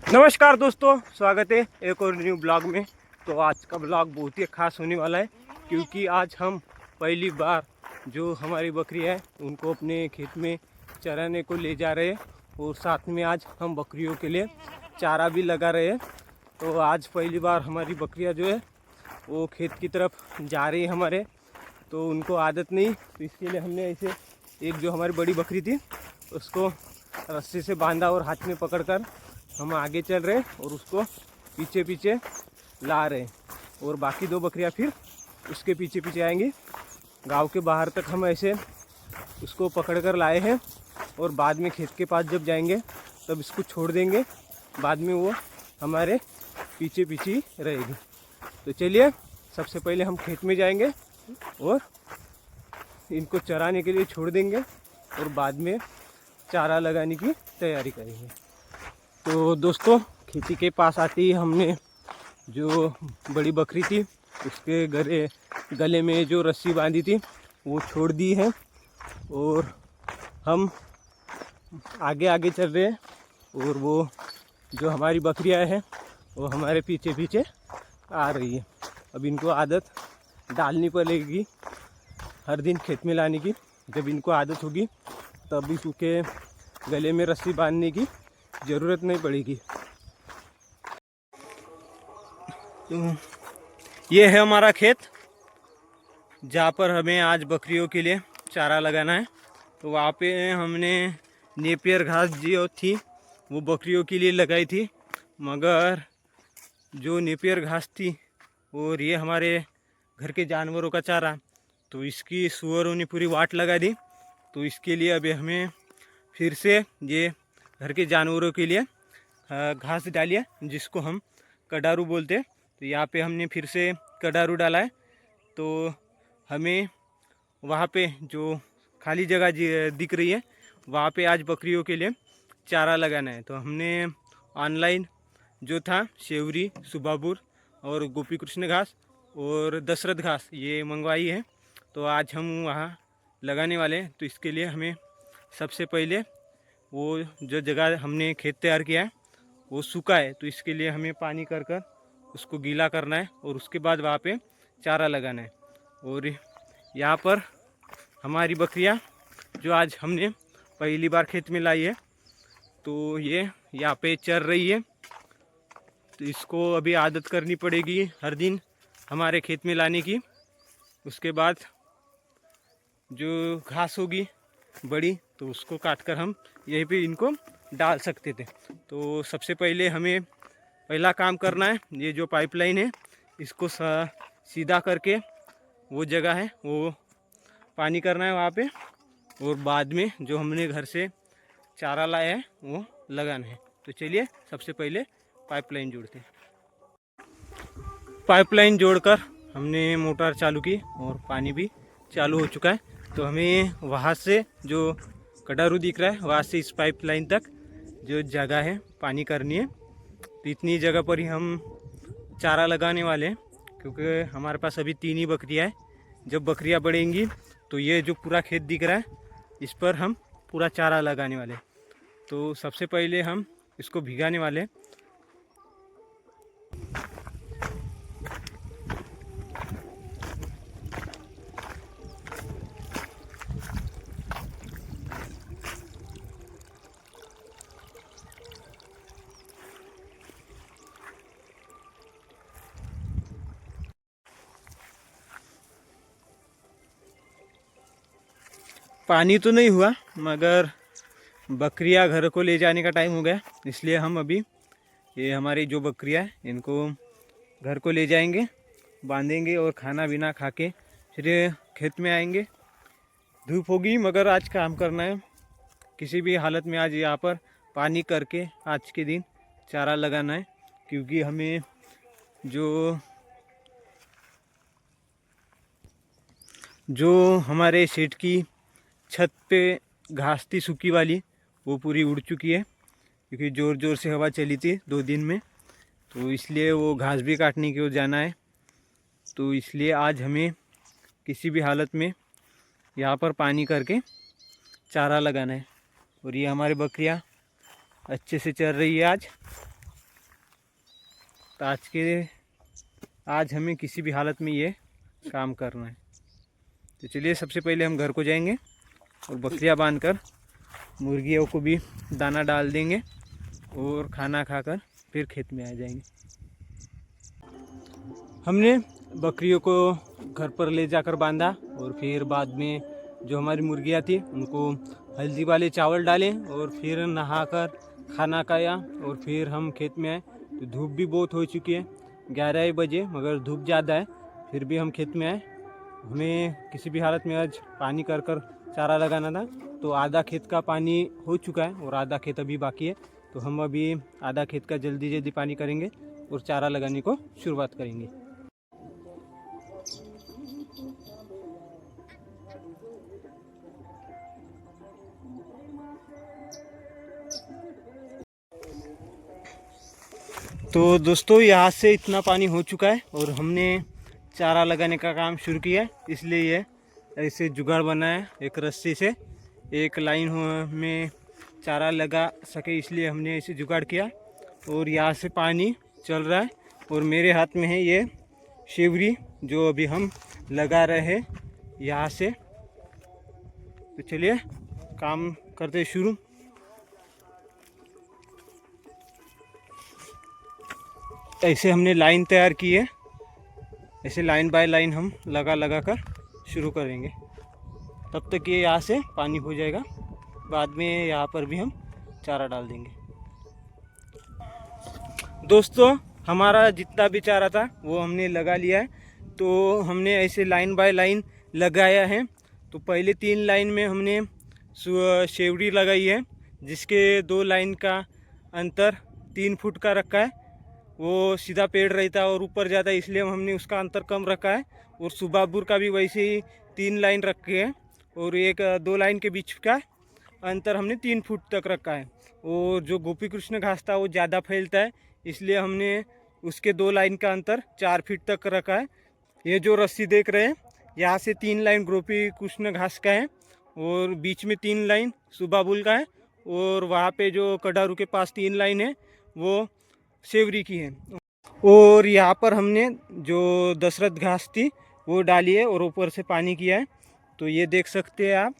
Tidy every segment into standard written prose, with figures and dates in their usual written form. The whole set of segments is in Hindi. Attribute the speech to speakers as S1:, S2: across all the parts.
S1: नमस्कार दोस्तों, स्वागत है एक और न्यू ब्लॉग में। तो आज का ब्लॉग बहुत ही खास होने वाला है क्योंकि आज हम पहली बार जो हमारी बकरियां हैं उनको अपने खेत में चराने को ले जा रहे हैं और साथ में आज हम बकरियों के लिए चारा भी लगा रहे हैं। तो आज पहली बार हमारी बकरियां जो है वो खेत की तरफ जा रही है हमारे, तो उनको आदत नहीं, तो इसके लिए हमने ऐसे एक जो हमारी बड़ी बकरी थी उसको रस्सी से बांधा और हाथ में पकड़कर हम आगे चल रहे और उसको पीछे पीछे ला रहे और बाकी दो बकरियां फिर उसके पीछे पीछे आएंगी। गांव के बाहर तक हम ऐसे उसको पकड़ कर लाए हैं और बाद में खेत के पास जब जाएंगे तब इसको छोड़ देंगे, बाद में वो हमारे पीछे पीछे ही रहेगी। तो चलिए सबसे पहले हम खेत में जाएंगे और इनको चराने के लिए छोड़ देंगे और बाद में चारा लगाने की तैयारी करेंगे। तो दोस्तों, खेती के पास आते ही हमने जो बड़ी बकरी थी उसके गले में जो रस्सी बांधी थी वो छोड़ दी है और हम आगे आगे चल रहे हैं और वो जो हमारी बकरियां हैं वो हमारे पीछे पीछे आ रही है। अब इनको आदत डालनी पड़ेगी हर दिन खेत में लाने की। जब इनको आदत होगी तब इसके गले में रस्सी बांधने की ज़रूरत नहीं पड़ेगी। तो ये है हमारा खेत जहाँ पर हमें आज बकरियों के लिए चारा लगाना है। तो वहाँ पे हमने नेपियर घास जो थी वो बकरियों के लिए लगाई थी, मगर जो नेपियर घास थी और ये हमारे घर के जानवरों का चारा, तो इसकी सुअरों ने पूरी वाट लगा दी। तो इसके लिए अभी हमें फिर से ये घर के जानवरों के लिए घास डालिए जिसको हम कडारू बोलते हैं। तो यहाँ पे हमने फिर से कडारू डाला है। तो हमें वहाँ पे जो खाली जगह दिख रही है वहाँ पे आज बकरियों के लिए चारा लगाना है। तो हमने ऑनलाइन जो था शेवरी, सुबाबुर और गोपी कृष्ण घास और दशरथ घास ये मंगवाई है। तो आज हम वहाँ लगाने वाले हैं। तो इसके लिए हमें सबसे पहले वो जो जगह हमने खेत तैयार किया है वो सूखा है, तो इसके लिए हमें पानी कर कर उसको गीला करना है और उसके बाद वहाँ पे चारा लगाना है। और यहाँ पर हमारी बकरियाँ जो आज हमने पहली बार खेत में लाई है तो ये यहाँ पे चर रही है। तो इसको अभी आदत करनी पड़ेगी हर दिन हमारे खेत में लाने की। उसके बाद जो घास होगी बड़ी तो उसको काट कर हम यहीं पे इनको डाल सकते थे। तो सबसे पहले हमें पहला काम करना है, ये जो पाइपलाइन है इसको सीधा करके वो जगह है वो पानी करना है वहाँ पे, और बाद में जो हमने घर से चारा लाया है वो लगाना है। तो चलिए सबसे पहले पाइपलाइन जोड़ते हैं। पाइपलाइन जोड़कर हमने मोटर चालू की और पानी भी चालू हो चुका है। तो हमें वहाँ से जो कडारू दिख रहा है वहाँ से इस पाइपलाइन तक जो जगह है पानी करनी है। तो इतनी जगह पर ही हम चारा लगाने वाले हैं क्योंकि हमारे पास अभी 3 ही बकरियाँ हैं। जब बकरियाँ बढ़ेंगी तो ये जो पूरा खेत दिख रहा है इस पर हम पूरा चारा लगाने वाले हैं। तो सबसे पहले हम इसको भिगाने वाले हैं। पानी तो नहीं हुआ मगर बकरियां घर को ले जाने का टाइम हो गया, इसलिए हम अभी ये हमारी जो बकरियां हैं इनको घर को ले जाएंगे, बांधेंगे और खाना पीना खा के फिर खेत में आएंगे। धूप होगी मगर आज काम करना है किसी भी हालत में। आज यहाँ पर पानी करके आज के दिन चारा लगाना है क्योंकि हमें जो हमारे शेड की छत पे घास थी सूखी वाली वो पूरी उड़ चुकी है क्योंकि ज़ोर ज़ोर से हवा चली थी 2 दिन में, तो इसलिए वो घास भी काटने की ओर जाना है। तो इसलिए आज हमें किसी भी हालत में यहाँ पर पानी करके चारा लगाना है। और ये हमारी बकरियाँ अच्छे से चल रही है आज। तो आज हमें किसी भी हालत में ये काम करना है। तो चलिए सबसे पहले हम घर को जाएंगे और बकरियां बांधकर मुर्गियों को भी दाना डाल देंगे और खाना खाकर फिर खेत में आ जाएंगे। हमने बकरियों को घर पर ले जाकर बांधा और फिर बाद में जो हमारी मुर्गियां थी उनको हल्दी वाले चावल डाले और फिर नहाकर खाना खाया और फिर हम खेत में आए। तो धूप भी बहुत हो चुकी है, 11 बजे, मगर धूप ज़्यादा है, फिर भी हम खेत में आए। हमें किसी भी हालत में आज पानी कर चारा लगाना था। तो आधा खेत का पानी हो चुका है और आधा खेत अभी बाकी है। तो हम अभी आधा खेत का जल्दी पानी करेंगे और चारा लगाने को शुरुआत करेंगे। तो दोस्तों यहाँ से इतना पानी हो चुका है और हमने चारा लगाने का काम शुरू किया है। इसलिए ये ऐसे जुगाड़ बना है, एक रस्सी से एक लाइन में चारा लगा सके, इसलिए हमने ऐसे जुगाड़ किया। और यहाँ से पानी चल रहा है और मेरे हाथ में है ये शेवरी जो अभी हम लगा रहे हैं यहाँ से। तो चलिए काम करते शुरू। ऐसे हमने लाइन तैयार की है, ऐसे लाइन बाय लाइन हम लगा कर शुरू करेंगे। तब तक ये यहाँ से पानी हो जाएगा, बाद में यहाँ पर भी हम चारा डाल देंगे। दोस्तों हमारा जितना भी चारा था वो हमने लगा लिया है। तो हमने ऐसे लाइन बाय लाइन लगाया है। तो पहले 3 लाइन में हमने शेवड़ी लगाई है, जिसके 2 लाइन का अंतर 3 फुट का रखा है। वो सीधा पेड़ रहता है और ऊपर जाता है, इसलिए हमने उसका अंतर कम रखा है। और सुबाबुर का भी वैसे ही 3 लाइन रखे हैं और 2 लाइन के बीच का अंतर हमने 3 फुट तक रखा है। और जो गोपी कृष्ण घास था वो ज़्यादा फैलता है, इसलिए हमने उसके 2 लाइन का अंतर 4 फीट तक रखा है। ये जो रस्सी देख रहे हैं, यहाँ से 3 लाइन गोपी कृष्ण घास का है और बीच में 3 लाइन सुबाबुल का है और वहाँ पे जो कडारू के पास 3 लाइन है वो शेवरी की है। और यहाँ पर हमने जो दशरथ घास थी वो डाली है और ऊपर से पानी किया है। तो ये देख सकते हैं आप,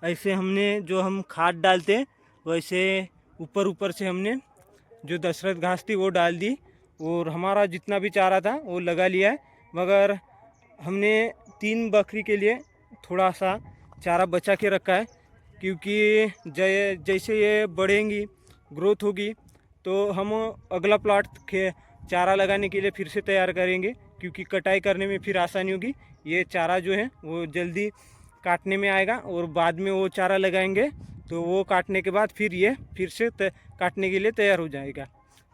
S1: ऐसे हमने जो हम खाद डालते हैं वैसे ऊपर से हमने जो दशरथ घास थी वो डाल दी और हमारा जितना भी चारा था वो लगा लिया है। मगर हमने 3 बकरी के लिए थोड़ा सा चारा बचा के रखा है, क्योंकि जैसे ये बढ़ेंगी, ग्रोथ होगी, तो हम अगला प्लॉट चारा लगाने के लिए फिर से तैयार करेंगे, क्योंकि कटाई करने में फिर आसानी होगी। ये चारा जो है वो जल्दी काटने में आएगा और बाद में वो चारा लगाएंगे तो वो काटने के बाद फिर ये फिर से काटने के लिए तैयार हो जाएगा।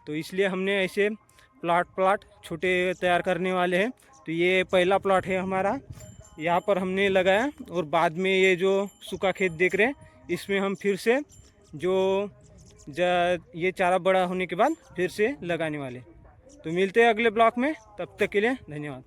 S1: तो इसलिए हमने ऐसे प्लॉट छोटे तैयार करने वाले हैं। तो ये पहला प्लॉट है हमारा, यहाँ पर हमने लगाया और बाद में ये जो सूखा खेत देख रहे हैं इसमें हम फिर से ये चारा बड़ा होने के बाद फिर से लगाने वाले। तो मिलते हैं अगले ब्लॉक में, तब तक के लिए धन्यवाद।